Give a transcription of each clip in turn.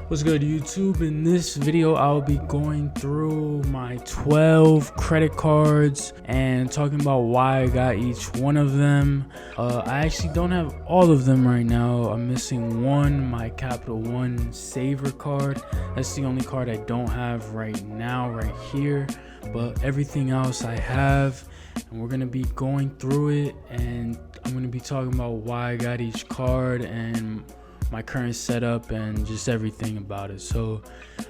What's good, YouTube? In this video, I'll be going through my 12 credit cards and talking about why I got each one of them. I actually don't have all of them right now. I'm missing one, my Capital One Saver card. That's the only card I don't have right now, right here. But everything else I have, and we're gonna be going through it, and I'm gonna be talking about why I got each card and my current setup and just everything about it. So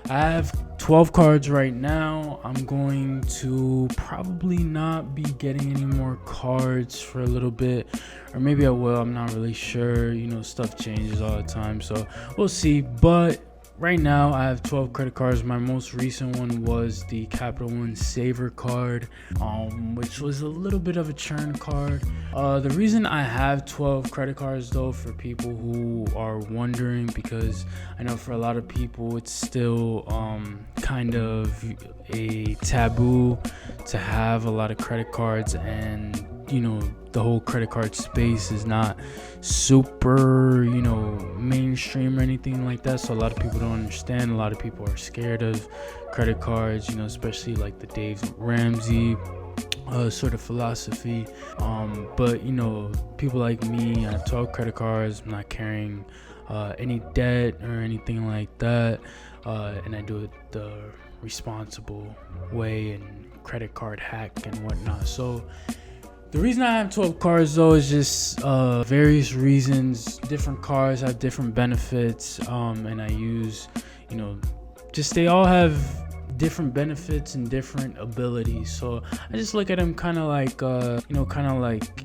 I have 12 cards right now. I'm going to probably not be getting any more cards for a little bit, or maybe I will. I'm not really sure. You know, stuff changes all the time, so we'll see. But right now I have 12 credit cards. My most recent one was the Capital One Saver card, which was a little bit of a churn card. The reason I have 12 credit cards, though, for people who are wondering, because I know for a lot of people it's still kind of a taboo to have a lot of credit cards, and you know, the whole credit card space is not super, you know, mainstream or anything like that. So a lot of people don't understand. A lot of people are scared of credit cards, you know, especially like the Dave Ramsey sort of philosophy. But you know, people like me, I have 12 credit cards. I'm not carrying any debt or anything like that, and I do it the responsible way and credit card hack and whatnot. So the reason I have 12 cards, though, is just various reasons. Different cards have different benefits, and I use, you know, just they all have different benefits and different abilities. So I just look at them kind of like,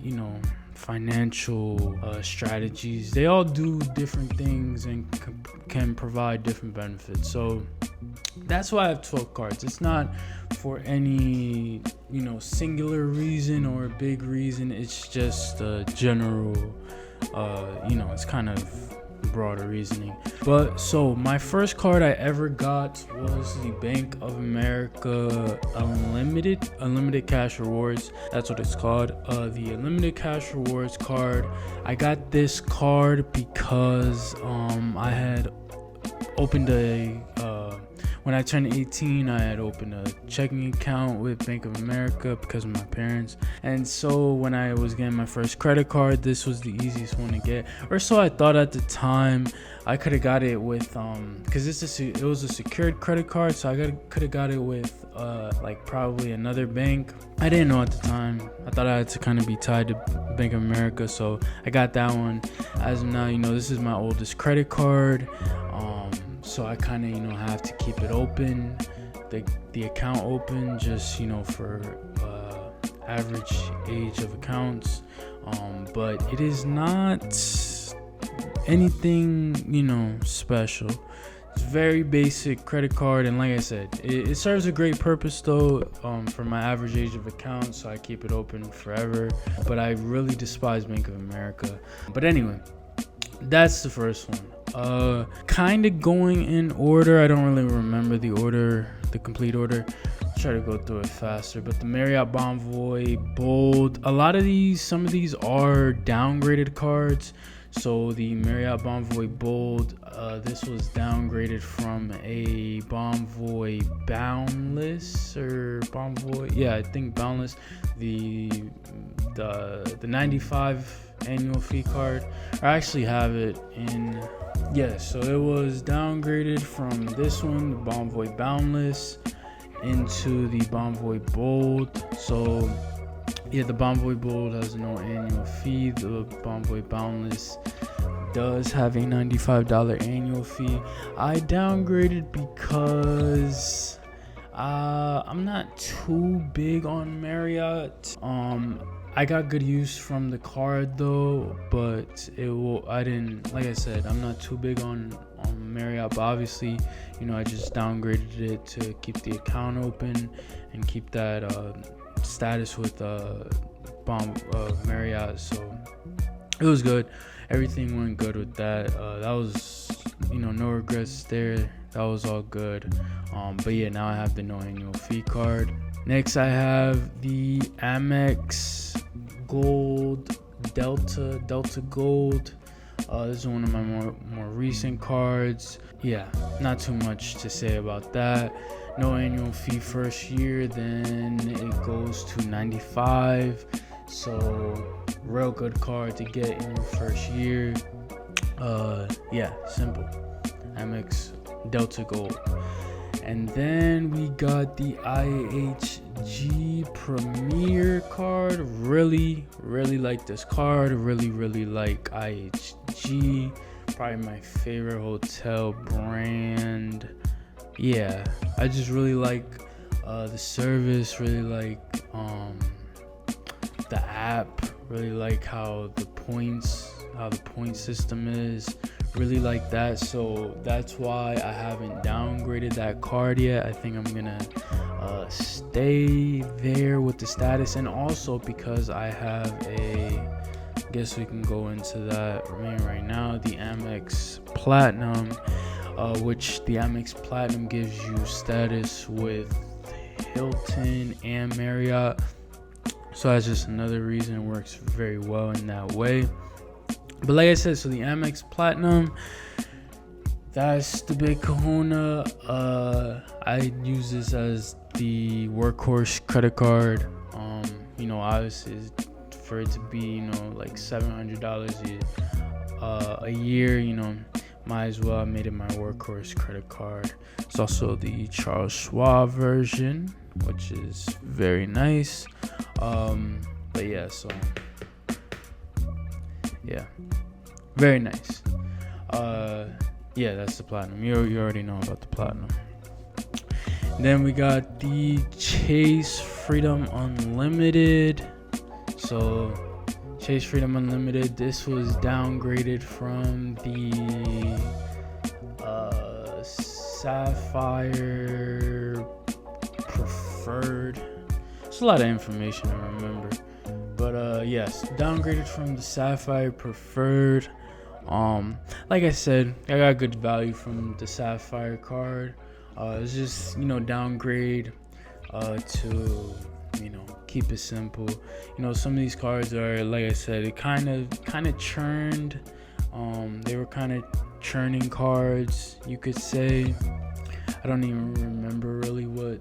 you know, financial strategies. They all do different things and can provide different benefits. So that's why I have 12 cards. It's not for any, you know, singular reason or a big reason. It's just a general, you know, it's kind of broader reasoning. But so my first card I ever got was the Bank of America Unlimited Cash Rewards. That's what it's called. The Unlimited Cash Rewards card. I got this card because I had opened when I turned 18, I had opened a checking account with Bank of America because of my parents. And so when I was getting my first credit card, this was the easiest one to get. Or so I thought at the time. I could have got it with, because it was a secured credit card, so I could have got it with, like probably another bank. I didn't know at the time. I thought I had to kind of be tied to Bank of America, so I got that one. As of now, you know, this is my oldest credit card. So I kind of, you know, have to keep it open, the account open, just, you know, for average age of accounts. But it is not anything, you know, special. It's very basic credit card, and like I said, it serves a great purpose, though, for my average age of account, so I keep it open forever. But I really despise Bank of America. But anyway, that's the first one. Kind of going in order. I don't really remember the complete order. Try to go through it faster. But the Marriott Bonvoy Bold, some of these are downgraded cards. So the Marriott Bonvoy Bold, this was downgraded from a Bonvoy Boundless, or Bonvoy, yeah, I think Boundless, the 95 annual fee card. I actually have it in, so it was downgraded from this one, the Bonvoy Boundless, into the Bonvoy Bold. So yeah, the Bonvoy Bold has no annual fee. The Bonvoy Boundless does have a $95 annual fee. I downgraded because I'm not too big on Marriott. I got good use from the card, though, but I didn't, like I said, I'm not too big on Marriott, but obviously, you know, I just downgraded it to keep the account open and keep that status with Marriott. So it was good. Everything went good with that. That was, you know, no regrets there. That was all good. But yeah, now I have the no annual fee card. Next, I have the Amex Gold Delta Gold This is one of my more recent cards. Yeah, not too much to say about that. No annual fee first year, then it goes to $95. So real good card to get in your first year. Yeah, simple. Amex Delta Gold. And then we got the IHG Premier card. Really like this card. Really like IHG. Probably my favorite hotel brand. Yeah, I just really like the service. Really like the app. Really like how the point system is. Really like that, so that's why I haven't downgraded that card yet. I think I'm gonna stay there with the status, and also because I have I guess we can go into that right now, the Amex Platinum, which the Amex Platinum gives you status with Hilton and Marriott. So that's just another reason it works very well in that way. But like I said, so the Amex Platinum, that's the big kahuna. I use this as the workhorse credit card. Obviously for it to be, like $700 a year, might as well. I made it my workhorse credit card. It's also the Charles Schwab version, which is very nice. But yeah, so yeah, very nice. Yeah, that's the Platinum. You already know about the Platinum. Then we got the Chase Freedom Unlimited. So Chase Freedom Unlimited, this was downgraded from the Sapphire Preferred. It's a lot of information to remember. But yes, downgraded from the Sapphire Preferred. Like I said, I got good value from the Sapphire card. It's just, downgrade to, keep it simple. Some of these cards are, like I said, it kind of churned. They were kind of churning cards, you could say. I don't even remember really what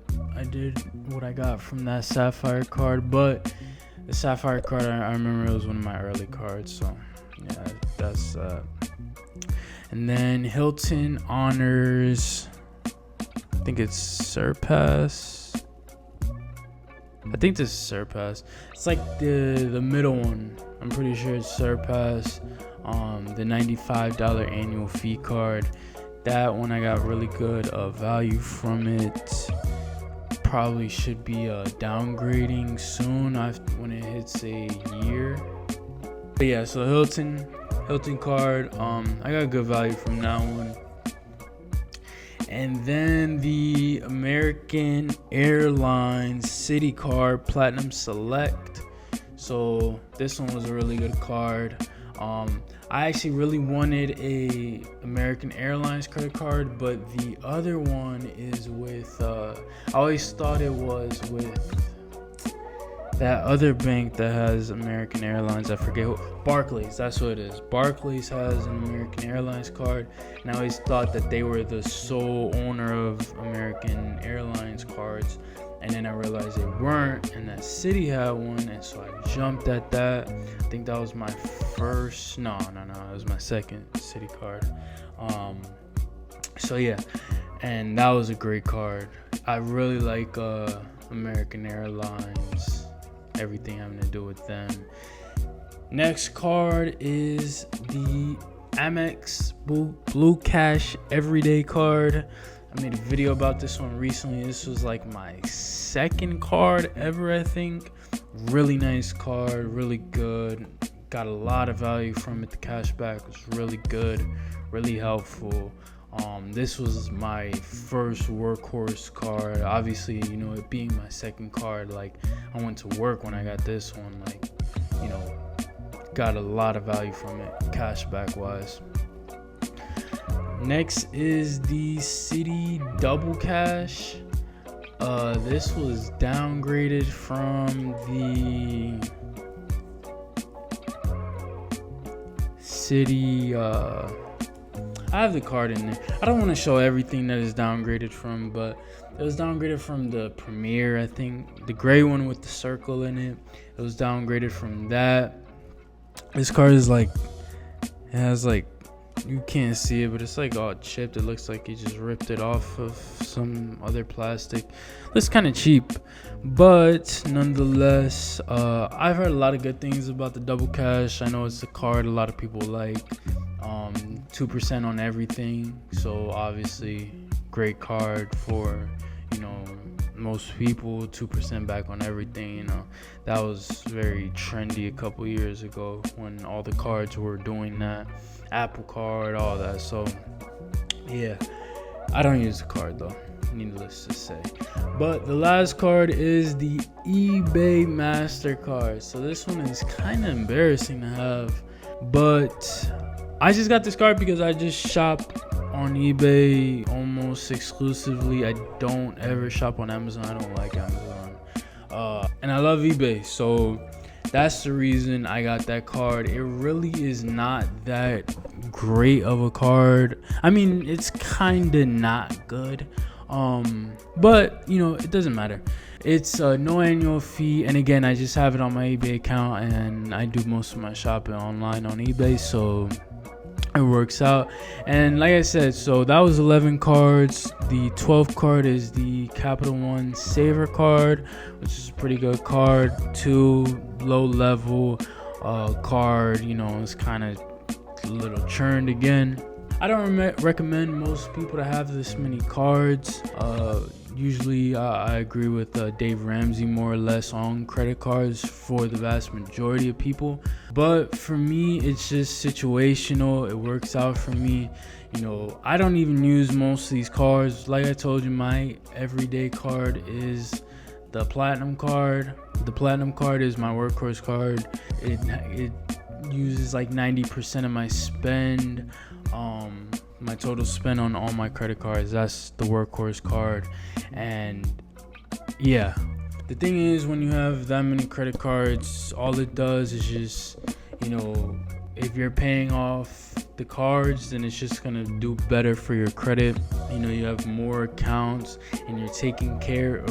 I got from that Sapphire card, but the Sapphire card, I remember it was one of my early cards, so yeah, that's and then Hilton Honors, I think it's Surpass. I think this is Surpass. It's like the middle one. I'm pretty sure it's Surpass. The $95 annual fee card. That one I got really good value from it. Probably should be downgrading soon when it hits a year. But yeah, so Hilton card, I got good value from that one. And then the American Airlines City Card Platinum Select. So this one was a really good card. I actually really wanted a American Airlines credit card, but the other one is with I always thought it was with that other bank that has American Airlines. I forget who. Barclays, that's what it is. Barclays has an American Airlines card, and I always thought that they were the sole owner of American Airlines cards. And then I realized they weren't, and that City had one, and so I jumped at that. I think that was my first. No, it was my second City card. So yeah, and that was a great card. I really like American Airlines, everything having to do with them. Next card is the Amex Blue Cash Everyday card. I made a video about this one recently. This was like my second card ever, I think. Really nice card, really good. Got a lot of value from it. The cashback was really good, really helpful. This was my first workhorse card. Obviously, it being my second card, like I went to work when I got this one, like, got a lot of value from it, cashback wise. Next is the Citi Double Cash. This was downgraded from the City. I have the card in there. I don't want to show everything that is downgraded from, but it was downgraded from the Premier, I think. The gray one with the circle in it. It was downgraded from that. This card is like, it has like, you can't see it, but it's like all chipped. It looks like he just ripped it off of some other plastic. Looks kind of cheap, but nonetheless, I've heard a lot of good things about the Double Cash. I know it's a card a lot of people like. 2% on everything, so obviously great card for, you know, most people. 2% back on everything, you know, that was very trendy a couple years ago when all the cards were doing that. Apple Card, all that. So yeah, I don't use the card though, needless to say. But the last card is the eBay MasterCard. So this one is kind of embarrassing to have, but I just got this card because I just shop on eBay almost exclusively. I don't ever shop on Amazon. I don't like Amazon. And I love eBay, so that's the reason I got that card. It really is not that great of a card. I mean, it's kind of not good. But you know, it doesn't matter. It's no annual fee, and again, I just have it on my eBay account, and I do most of my shopping online on eBay, so it works out. And like I said, so that was 11 cards. The 12th card is the Capital One Saver card, which is a pretty good card. 2 low level card, you know, it's kind of a little churned again. I don't recommend most people to have this many cards. Usually I agree with Dave Ramsey more or less on credit cards for the vast majority of people, but for me it's just situational. It works out for me. You know, I don't even use most of these cards. Like I told you, my everyday card is the Platinum card. The Platinum card is my workhorse card. It uses like 90% of my spend. My total spend on all my credit cards, that's the workhorse card. And yeah, the thing is, when you have that many credit cards, all it does is just, you know, if you're paying off the cards, then it's just gonna do better for your credit. You know, you have more accounts and you're taking care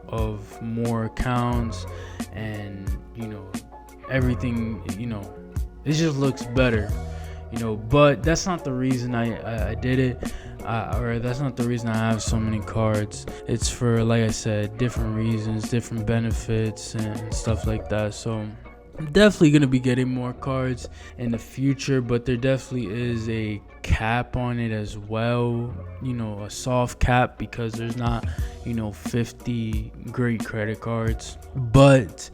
of more accounts, and you know, everything, you know, it just looks better. You know, but that's not the reason I did it, or that's not the reason I have so many cards. It's for, like I said, different reasons, different benefits and stuff like that. So I'm definitely going to be getting more cards in the future, but there definitely is a cap on it as well, you know, a soft cap, because there's not, you know, 50 great credit cards. But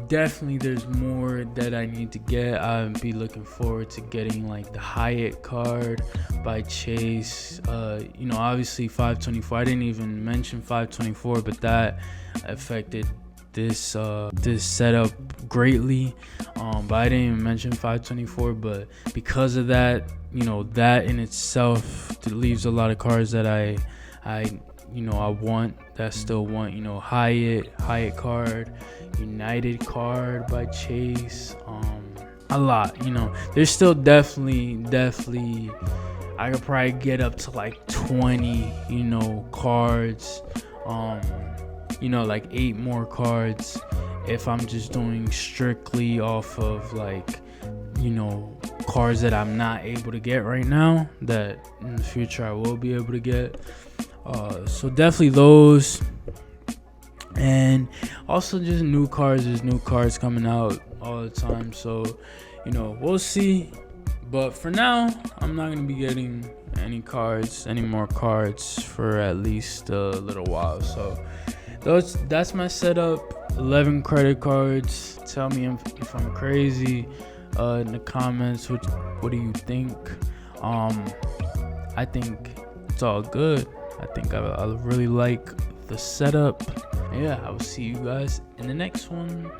definitely there's more that I need to get. I'll be looking forward to getting like the Hyatt card by Chase. You know, obviously 524. I didn't even mention 524, but that affected this setup greatly. But I didn't even mention 524. But because of that, you know, that in itself leaves a lot of cards that I you know, I want, that still want, you know, Hyatt card, United card by Chase, a lot, you know. There's still definitely I could probably get up to like 20, you know, cards, you know, like 8 more cards if I'm just doing strictly off of like, you know, cards that I'm not able to get right now that in the future I will be able to get. So definitely those, and also just new cards. There's new cards coming out all the time, so you know, we'll see. But for now, I'm not gonna be getting any more cards for at least a little while. So that's my setup. 11 credit cards. Tell me if I'm crazy in the comments. What do you think? I think it's all good. I think I really like the setup. Yeah, I will see you guys in the next one.